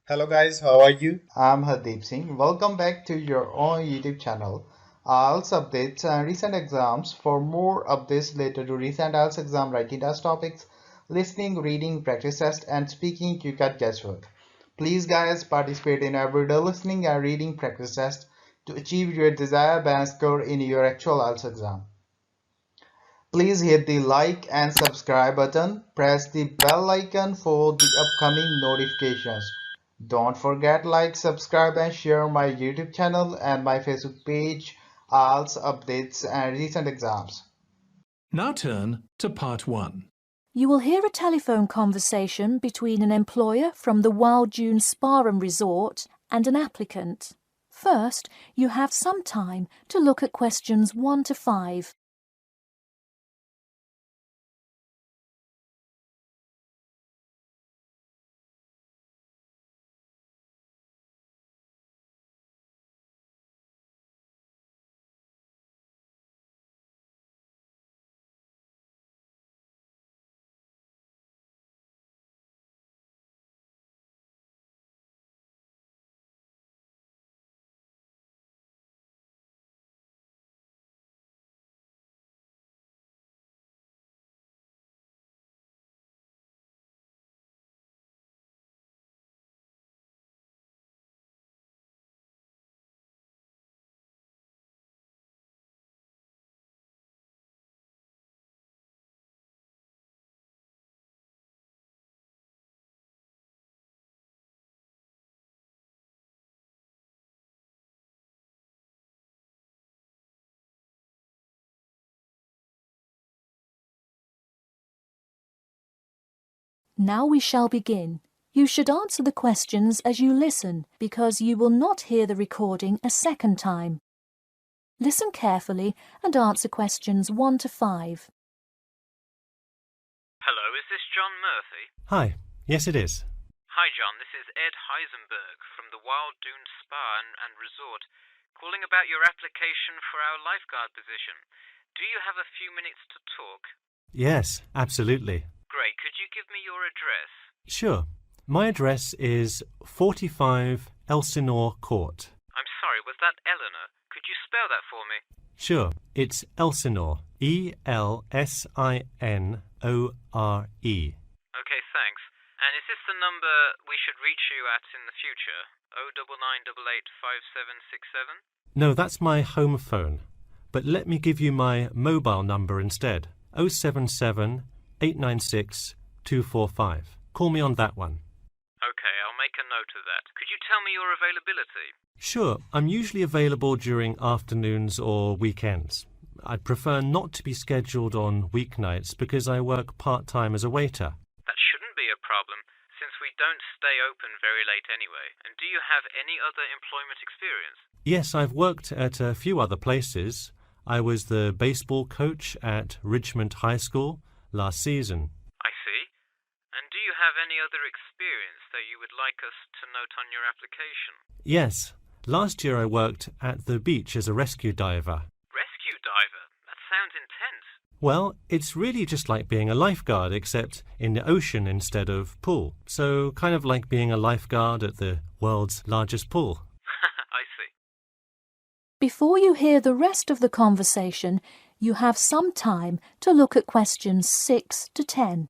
Hello guys, how are you? I'm Hardeep Singh. Welcome back to your own YouTube channel. IELTS updates and recent exams. For more updates related to recent IELTS exam writing test topics, listening, reading, practice test, and speaking, you got guesswork. Please, guys, participate in everyday listening and reading practice test to achieve your desired band score in your actual IELTS exam. Please hit the like and subscribe button. Press the bell icon for the upcoming notifications. Don't forget like, subscribe and share my YouTube channel and my Facebook page, IELTS updates and recent exams. Now turn to part 1. You will hear a telephone conversation between an employer from the Wild Dune Spa and Resort and an applicant. First, you have some time to look at questions 1 to 5. Now we shall begin. You should answer the questions as you listen, because you will not hear the recording a second time. Listen carefully and answer questions 1 to 5. Hello, is this John Murphy? Hi, yes it is. Hi John, this is Ed Heisenberg from the Wild Dune Spa and Resort, calling about your application for our lifeguard position. Do you have a few minutes to talk? Yes, absolutely. Great, could you give me your address? Sure. My address is 45 Elsinore Court. I'm sorry, was that Eleanor? Could you spell that for me? Sure, it's Elsinore. Elsinore. Okay, thanks. And is this the number we should reach you at in the future? 099885767? No, that's my home phone. But let me give you my mobile number instead. 077 896 245. Call me on that one. Okay, I'll make a note of that. Could you tell me your availability? Sure, I'm usually available during afternoons or weekends. I'd prefer not to be scheduled on weeknights because I work part-time as a waiter. That shouldn't be a problem, since we don't stay open very late anyway. And do you have any other employment experience? Yes, I've worked at a few other places. I was the baseball coach at Richmond High School last season. I see. And do you have any other experience that you would like us to note on your application? Yes, last year I worked at the beach as a rescue diver. Rescue diver? That sounds intense. Well, it's really just like being a lifeguard, except in the ocean instead of pool. So kind of like being a lifeguard at the world's largest pool. I see. Before you hear the rest of the conversation, you have some time to look at questions 6 to 10.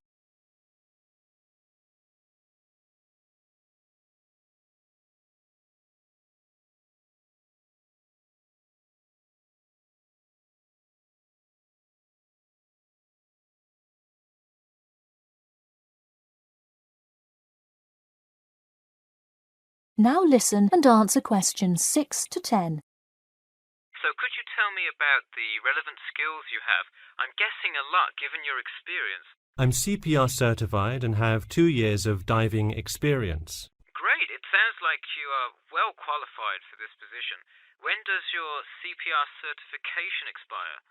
Now listen and answer questions 6 to 10. So could you tell me about the relevant skills you have? I'm guessing a lot given your experience. I'm CPR certified and have 2 years of diving experience. Great, it sounds like you are well qualified for this position. When does your CPR certification expire?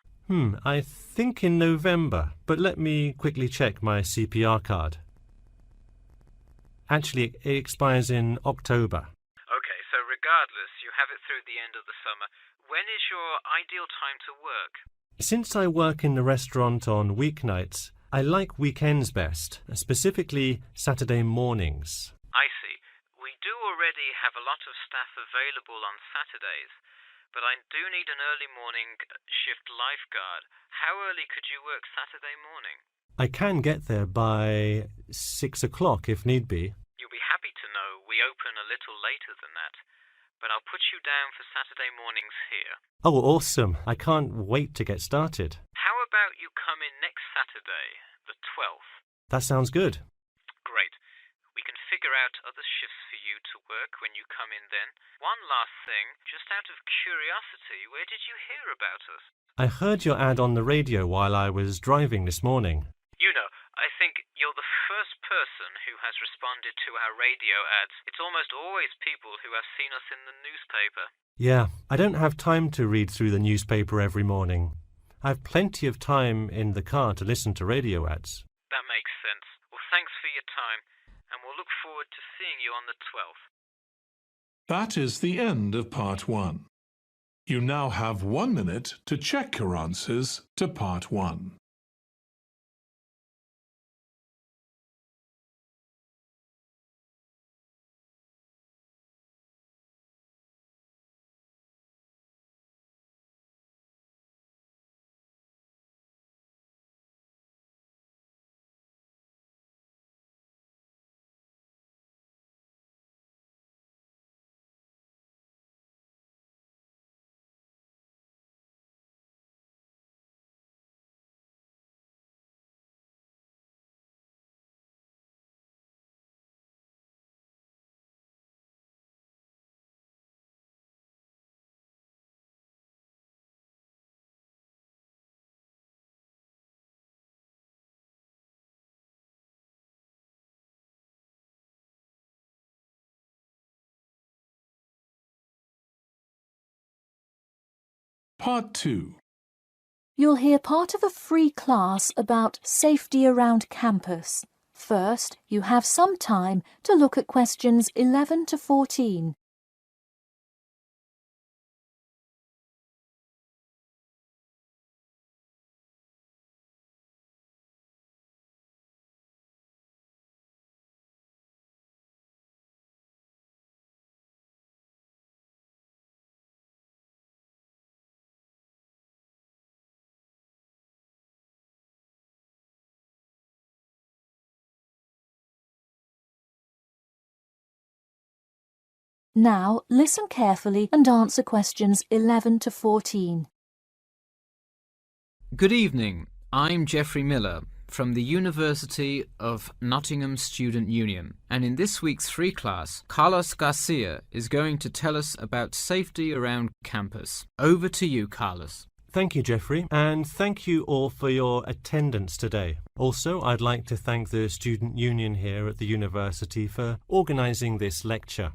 I think in November, but let me quickly check my CPR card. Actually, it expires in October. Okay, so regardless, you have it through the end of the summer. When is your ideal time to work? Since I work in the restaurant on weeknights, I like weekends best, specifically Saturday mornings. I see. We do already have a lot of staff available on Saturdays, but I do need an early morning shift lifeguard. How early could you work Saturday morning? I can get there by 6 o'clock if need be. You'll be happy to know we open a little later than that, but I'll put you down for Saturday mornings here. Oh, awesome. I can't wait to get started. How about you come in next Saturday, the 12th? That sounds good. Great. We can figure out other shifts for you to work when you come in then. One last thing, just out of curiosity, where did you hear about us? I heard your ad on the radio while I was driving this morning. You know, I think you're the first person who has responded to our radio ads. It's almost always people who have seen us in the newspaper. Yeah, I don't have time to read through the newspaper every morning. I have plenty of time in the car to listen to radio ads. That makes sense. Well, thanks for your time, and we'll look forward to seeing you on the 12th. That is the end of Part 1. You now have 1 minute to check your answers to Part 1. Part 2. You'll hear part of a free class about safety around campus. First, you have some time to look at questions 11 to 14. Now, listen carefully and answer questions 11 to 14. Good evening. I'm Geoffrey Miller from the University of Nottingham Student Union, and in this week's free class, Carlos Garcia is going to tell us about safety around campus. Over to you, Carlos. Thank you, Geoffrey, and thank you all for your attendance today. Also, I'd like to thank the Student Union here at the university for organising this lecture.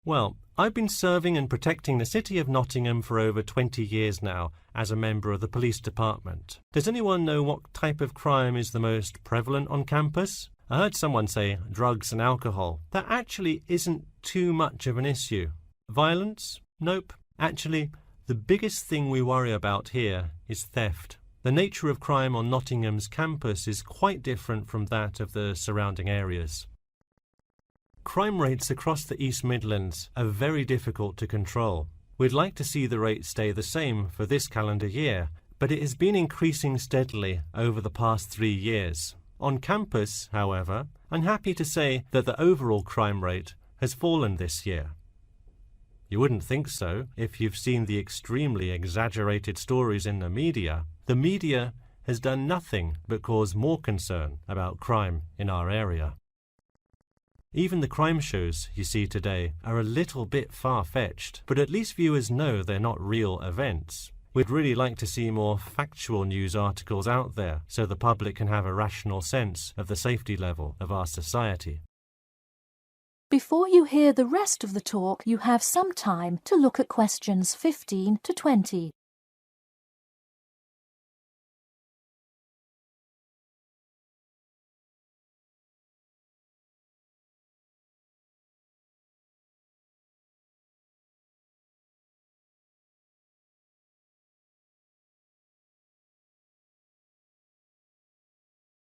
Well, I've been serving and protecting the city of Nottingham for over 20 years now as a member of the police department. Does anyone know what type of crime is the most prevalent on campus? I heard someone say drugs and alcohol. That actually isn't too much of an issue. Violence? Nope. Actually, the biggest thing we worry about here is theft. The nature of crime on Nottingham's campus is quite different from that of the surrounding areas. Crime rates across the East Midlands are very difficult to control. We'd like to see the rate stay the same for this calendar year, but it has been increasing steadily over the past 3 years. On campus, however, I'm happy to say that the overall crime rate has fallen this year. You wouldn't think so if you've seen the extremely exaggerated stories in the media. The media has done nothing but cause more concern about crime in our area. Even the crime shows you see today are a little bit far-fetched, but at least viewers know they're not real events. We'd really like to see more factual news articles out there so the public can have a rational sense of the safety level of our society. Before you hear the rest of the talk, you have some time to look at questions 15 to 20.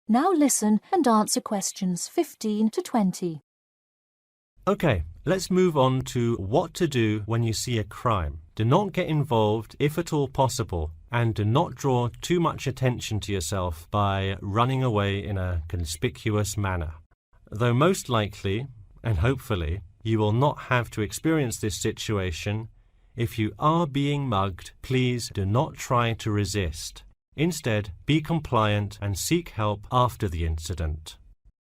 Now listen and answer questions 15 to 20. Okay, let's move on to what to do when you see a crime. Do not get involved if at all possible, and do not draw too much attention to yourself by running away in a conspicuous manner. Though most likely, and hopefully, you will not have to experience this situation, if you are being mugged, please do not try to resist. Instead, be compliant and seek help after the incident.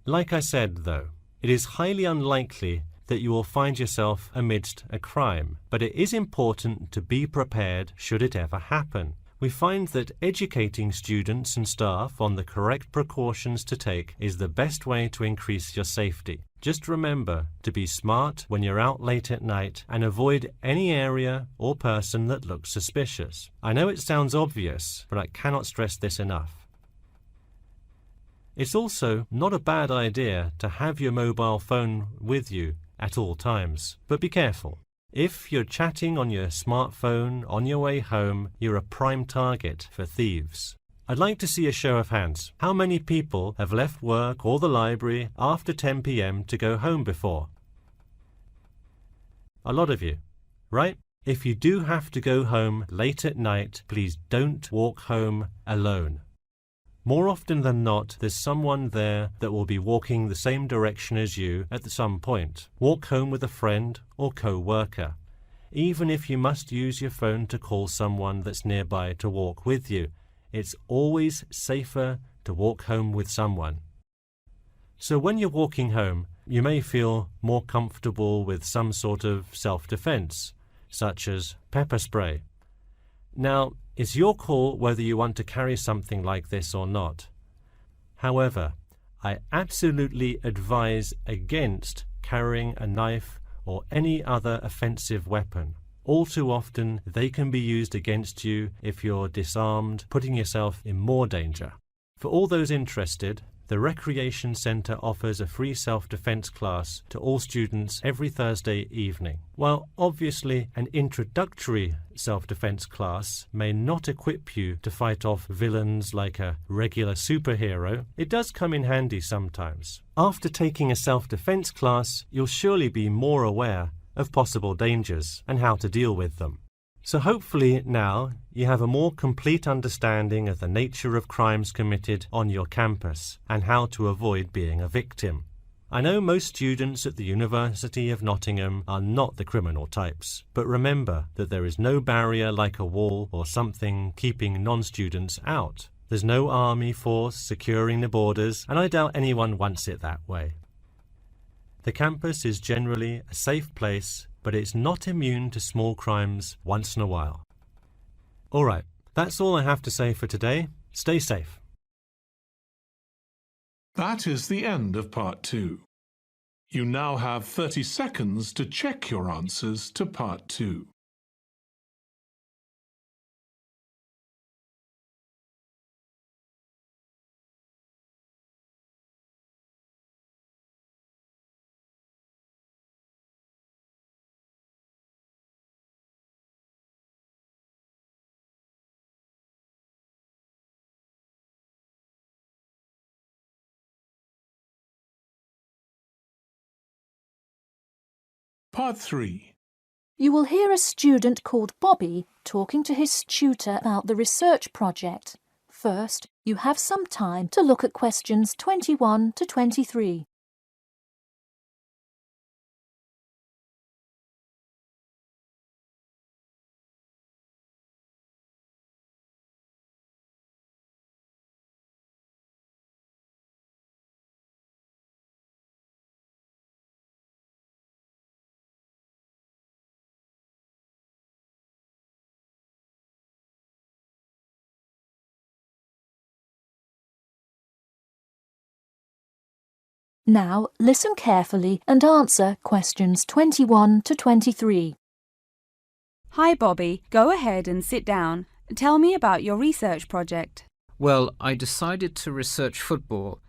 Like I said, though, it is highly unlikely that you will find yourself amidst a crime, but it is important to be prepared should it ever happen. We find that educating students and staff on the correct precautions to take is the best way to increase your safety. Just remember to be smart when you're out late at night and avoid any area or person that looks suspicious. I know it sounds obvious, but I cannot stress this enough. It's also not a bad idea to have your mobile phone with you at all times, but be careful. If you're chatting on your smartphone on your way home, you're a prime target for thieves. I'd like to see a show of hands. How many people have left work or the library after 10 p.m. to go home before? A lot of you, right? If you do have to go home late at night, please don't walk home alone. More often than not, there's someone there that will be walking the same direction as you at some point. Walk home with a friend or co-worker. Even if you must use your phone to call someone that's nearby to walk with you, it's always safer to walk home with someone. So when you're walking home, you may feel more comfortable with some sort of self-defense, such as pepper spray. Now, it's your call whether you want to carry something like this or not. However, I absolutely advise against carrying a knife or any other offensive weapon. All too often, they can be used against you if you're disarmed, putting yourself in more danger. For all those interested, the Recreation Centre offers a free self-defense class to all students every Thursday evening. While obviously an introductory self-defense class may not equip you to fight off villains like a regular superhero, it does come in handy sometimes. After taking a self-defense class, you'll surely be more aware of possible dangers and how to deal with them. So hopefully now you have a more complete understanding of the nature of crimes committed on your campus and how to avoid being a victim. I know most students at the University of Nottingham are not the criminal types, but remember that there is no barrier like a wall or something keeping non-students out. There's no army force securing the borders, and I doubt anyone wants it that way. The campus is generally a safe place, but it's not immune to small crimes once in a while. All right, that's all I have to say for today. Stay safe. That is the end of part 2. You now have 30 seconds to check your answers to part 2. Part 3. You will hear a student called Bobby talking to his tutor about the research project. First, you have some time to look at questions 21 to 23. Now, listen carefully and answer questions 21 to 23. Hi, Bobby. Go ahead and sit down. Tell me about your research project. Well, I decided to research football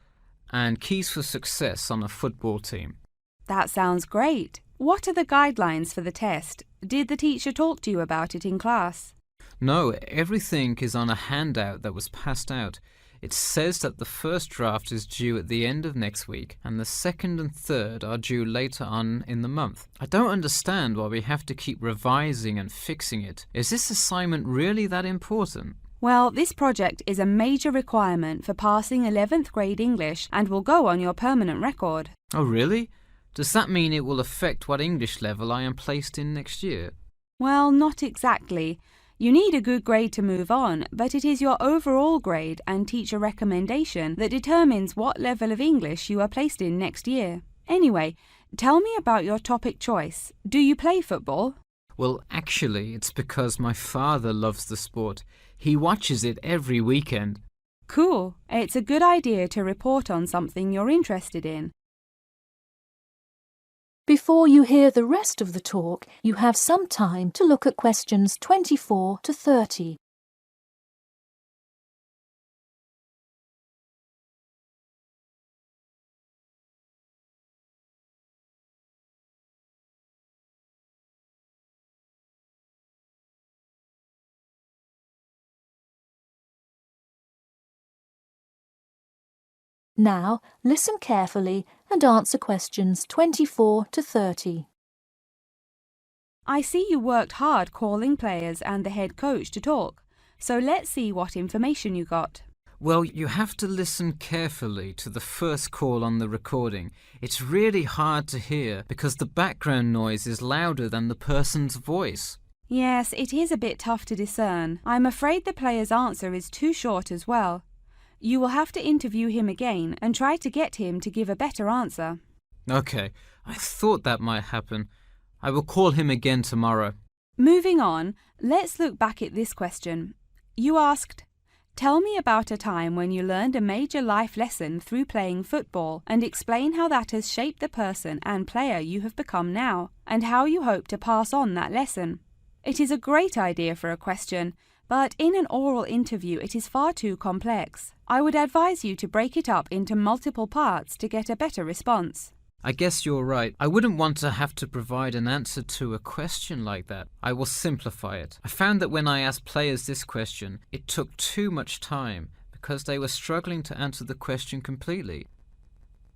and keys for success on a football team. That sounds great. What are the guidelines for the test? Did the teacher talk to you about it in class? No, everything is on a handout that was passed out. It says that the first draft is due at the end of next week and the second and third are due later on in the month. I don't understand why we have to keep revising and fixing it. Is this assignment really that important? Well, this project is a major requirement for passing 11th grade English and will go on your permanent record. Oh, really? Does that mean it will affect what English level I am placed in next year? Well, not exactly. You need a good grade to move on, but it is your overall grade and teacher recommendation that determines what level of English you are placed in next year. Anyway, tell me about your topic choice. Do you play football? Well, actually, it's because my father loves the sport. He watches it every weekend. Cool. It's a good idea to report on something you're interested in. Before you hear the rest of the talk, you have some time to look at questions 24 to 30. Now, listen carefully and answer questions 24 to 30. I see you worked hard calling players and the head coach to talk, so let's see what information you got. Well, you have to listen carefully to the first call on the recording. It's really hard to hear because the background noise is louder than the person's voice. Yes, it is a bit tough to discern. I'm afraid the player's answer is too short as well. You will have to interview him again and try to get him to give a better answer. Okay, I thought that might happen. I will call him again tomorrow. Moving on, let's look back at this question. You asked, tell me about a time when you learned a major life lesson through playing football and explain how that has shaped the person and player you have become now and how you hope to pass on that lesson. It is a great idea for a question, but in an oral interview it is far too complex. I would advise you to break it up into multiple parts to get a better response. I guess you're right. I wouldn't want to have to provide an answer to a question like that. I will simplify it. I found that when I asked players this question, it took too much time because they were struggling to answer the question completely.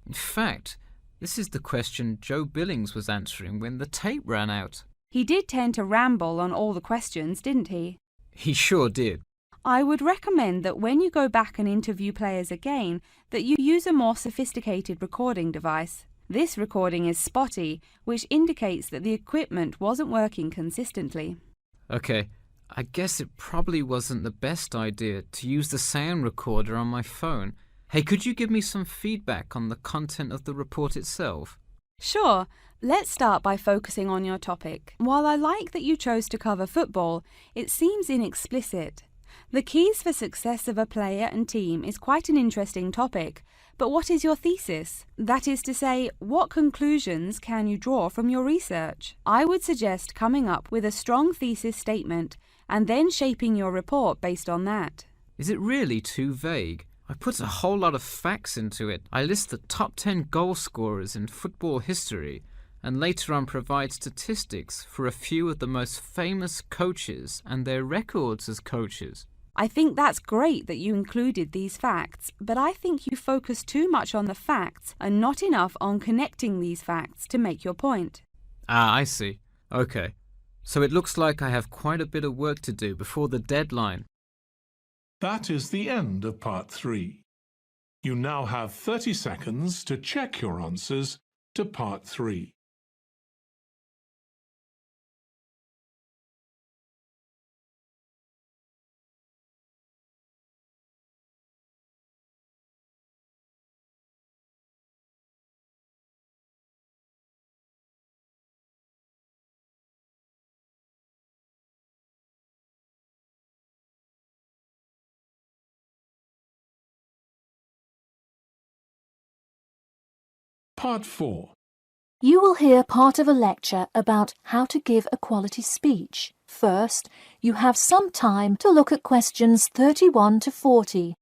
In fact, this is the question Joe Billings was answering when the tape ran out. He did tend to ramble on all the questions, didn't he? He sure did. I would recommend that when you go back and interview players again, that you use a more sophisticated recording device. This recording is spotty, which indicates that the equipment wasn't working consistently. Okay, I guess it probably wasn't the best idea to use the sound recorder on my phone. Hey, could you give me some feedback on the content of the report itself? Sure. Let's start by focusing on your topic. While I like that you chose to cover football, it seems inexplicit. The keys for success of a player and team is quite an interesting topic, but what is your thesis? That is to say, what conclusions can you draw from your research? I would suggest coming up with a strong thesis statement and then shaping your report based on that. Is it really too vague? I put a whole lot of facts into it. I list the top 10 goal scorers in football history and later on provide statistics for a few of the most famous coaches and their records as coaches. I think that's great that you included these facts, but I think you focus too much on the facts and not enough on connecting these facts to make your point. Ah, I see. Okay. So it looks like I have quite a bit of work to do before the deadline. That is the end of part 3. You now have 30 seconds to check your answers to part 3. Part 4. You will hear part of a lecture about how to give a quality speech. First, you have some time to look at questions 31 to 40.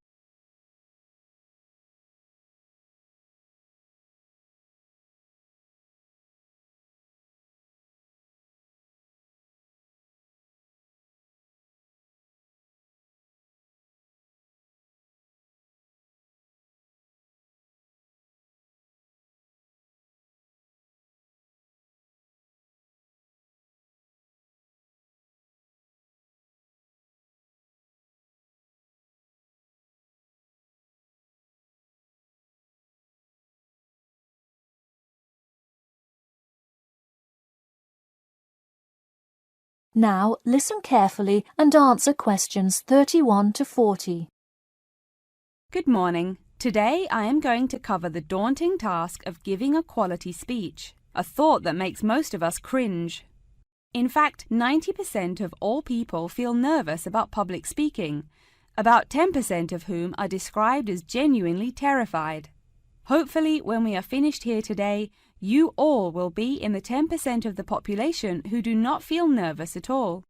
Now listen carefully and answer questions 31 to 40. Good morning. Today I am going to cover the daunting task of giving a quality speech, a thought that makes most of us cringe. In fact, 90% of all people feel nervous about public speaking, about 10% of whom are described as genuinely terrified. Hopefully, when we are finished here today, you all will be in the 10% of the population who do not feel nervous at all.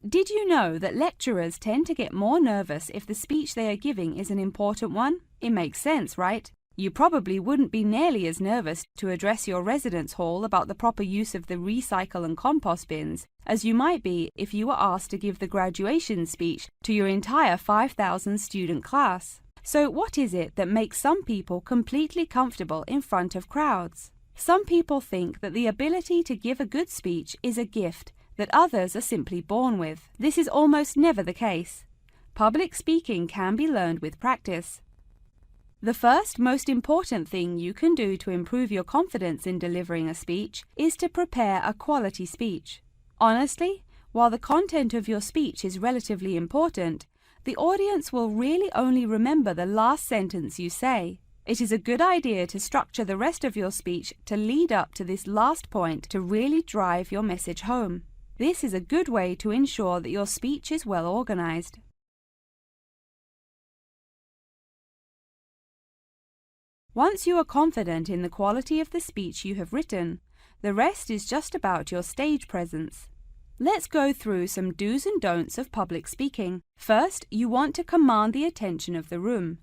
Did you know that lecturers tend to get more nervous if the speech they are giving is an important one? It makes sense, right? You probably wouldn't be nearly as nervous to address your residence hall about the proper use of the recycle and compost bins as you might be if you were asked to give the graduation speech to your entire 5,000 student class. So what is it that makes some people completely comfortable in front of crowds? Some people think that the ability to give a good speech is a gift that others are simply born with. This is almost never the case. Public speaking can be learned with practice. The first most important thing you can do to improve your confidence in delivering a speech is to prepare a quality speech. Honestly, while the content of your speech is relatively important, the audience will really only remember the last sentence you say. It is a good idea to structure the rest of your speech to lead up to this last point to really drive your message home. This is a good way to ensure that your speech is well organized. Once you are confident in the quality of the speech you have written, the rest is just about your stage presence. Let's go through some do's and don'ts of public speaking. First, you want to command the attention of the room.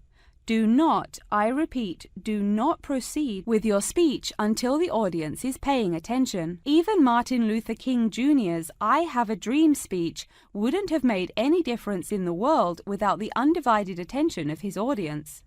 Do not, I repeat, do not proceed with your speech until the audience is paying attention. Even Martin Luther King Jr.'s I Have a Dream speech wouldn't have made any difference in the world without the undivided attention of his audience.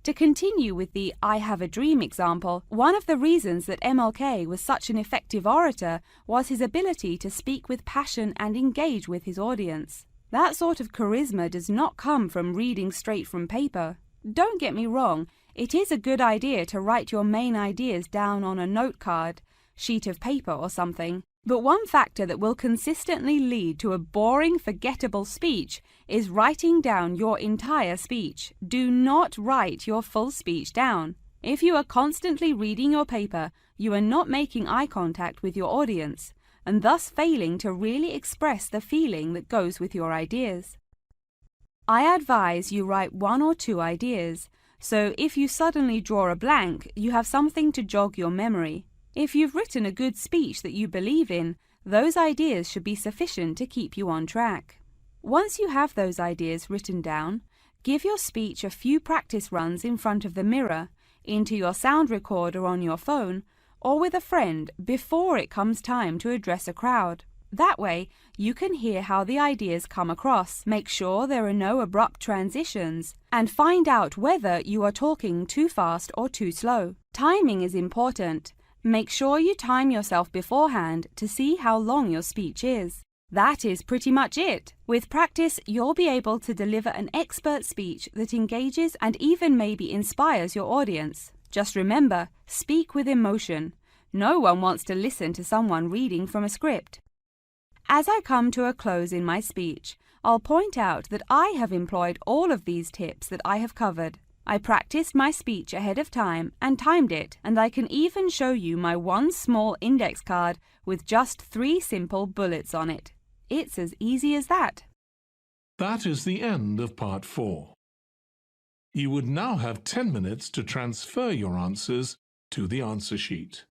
To continue with the I Have a Dream example, one of the reasons that MLK was such an effective orator was his ability to speak with passion and engage with his audience. That sort of charisma does not come from reading straight from paper. Don't get me wrong, it is a good idea to write your main ideas down on a note card, sheet of paper or something. But one factor that will consistently lead to a boring, forgettable speech is writing down your entire speech. Do not write your full speech down. If you are constantly reading your paper, you are not making eye contact with your audience, and thus failing to really express the feeling that goes with your ideas. I advise you write 1 or 2 ideas, so if you suddenly draw a blank, you have something to jog your memory. If you've written a good speech that you believe in, those ideas should be sufficient to keep you on track. Once you have those ideas written down, give your speech a few practice runs in front of the mirror, into your sound recorder on your phone, or with a friend before it comes time to address a crowd. That way, you can hear how the ideas come across, make sure there are no abrupt transitions, and find out whether you are talking too fast or too slow. Timing is important. Make sure you time yourself beforehand to see how long your speech is. That is pretty much it. With practice, you'll be able to deliver an expert speech that engages and even maybe inspires your audience. Just remember, speak with emotion. No one wants to listen to someone reading from a script. As I come to a close in my speech, I'll point out that I have employed all of these tips that I have covered. I practiced my speech ahead of time and timed it, and I can even show you my one small index card with just 3 simple bullets on it. It's as easy as that. That is the end of part 4. You would now have 10 minutes to transfer your answers to the answer sheet.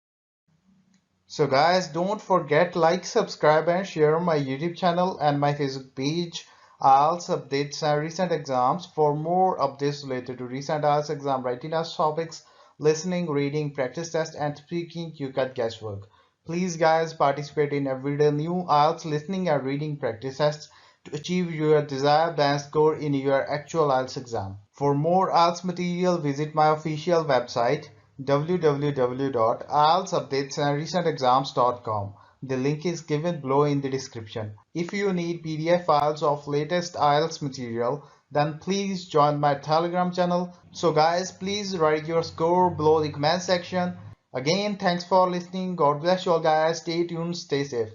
So guys, don't forget like, subscribe and share my YouTube channel and my Facebook page. IELTS updates and recent exams. For more updates related to recent IELTS exam writing test topics, listening, reading, practice test and speaking, you got guesswork. Please guys, participate in everyday new IELTS listening and reading practice tests to achieve your desired band score in your actual IELTS exam. For more IELTS material, visit my official website www.ieltsupdatesandrecentexams.com. The link is given below in the description. If you need PDF files of latest IELTS material, then please join my Telegram channel. So guys, please write your score below the comment section. Again, thanks for listening. God bless you all guys. Stay tuned, stay safe.